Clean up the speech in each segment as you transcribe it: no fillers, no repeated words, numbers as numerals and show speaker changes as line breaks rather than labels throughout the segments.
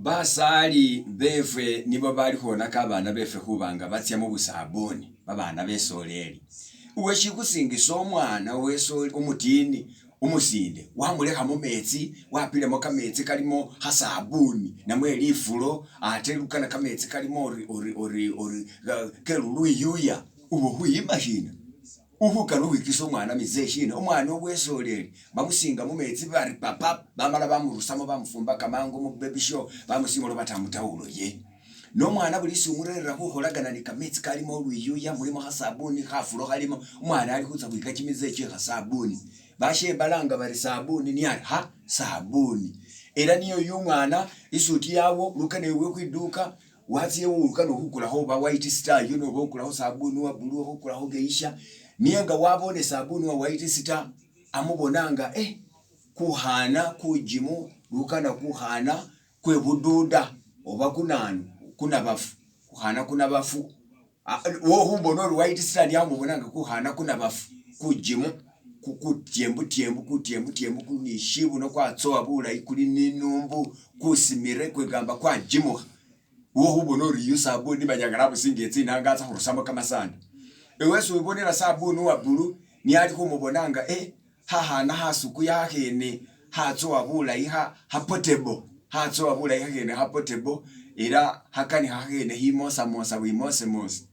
Basali befe nibo bali khonaka abana befe khubanga batya mu busabuni babana besoleli uweshi kusingisa omwana wesoli umutini umusinde wamulekha mu metsi wapilemo kametsi kalimo khasabuni namwe lifulo ate lukana kametsi kalimo ori keluluyuya ubo khuyimashina uhukano wikisa omwana mizeshina omwana obwesoleli bamusinga mu metsi bari papa bamala bamurusamo bamufumba kamango mu baby show bamusimolo batamutawulo ye no mwana bulisi umurerera kukholagana ni kametsi kalimo luyuya mulimo khasabuni khafulo khalimo umwana ali khutsa kwika kimizeche khasabuni bashe balanga bari sabuni ni ali ha sabuni era niyo y'umwana isuti yawo lukane we kwiduka watsiye ukano hukulaho ba white star yuno bokulaho sabuni wa blue hukulaho geisha niyenga wabone sabuni wa white star amubonanga kuhana kujimu lukana kuhana kwe bududa oba kuna bafu kuhana kuna bafu wo humbono white star yamubonanga kuhana kuna bafu kujimu kutyembu kunishibu no kwatsoa bula ikuli ninumbu kusimire kwegamba kwa jimu wo humbono riyu sabuni banyagara busingetsi nangaza khurusamo kamasanda eweso ubonera sabuni wa bulu ni ali kumubonanga hahana hasuku yakhene hatsoa bula iha portable hatsoa bula iha portable era hakani hakhene himosa mosa wimose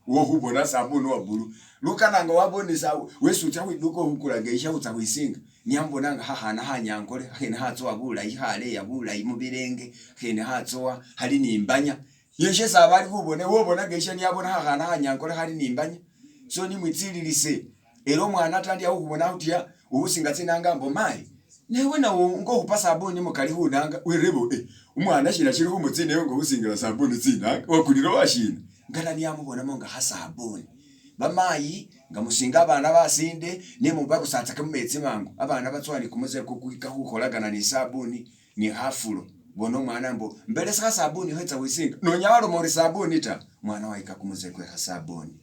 wo hubona sabuni wa bulu lukananga wabonesa wesu tyawiduko hukulageisha utsawisinga nyambonanga hahana hanyankole hakhene hatsoa bula ihale ya bula imubirenge khene hatsoa hali nimbanya yeshe sabali kubone wobona geisha nyabona hahana hanyankole hali nimbanya so ni mwitsililise ero mwana tandi akubona utya ubusingatse nangambo mai newe na ngo kupa sabuni mukali hunanga werebo umwana shira shiri humutsi newe ngo usingira sabuni tsina wakuliro washina ngala niyamubona monga hasabuni bamayi ngamusinga abana basinde nemumba kusatsa kemetsi mangu abana batswani kumuze kukwika kukholagana ni sabuni ni hafulo bono mwana mbo mbele sa sabuni hetsa wisinga no nyawalo mori sabuni ta mwana waika kumuze kwe hasabuni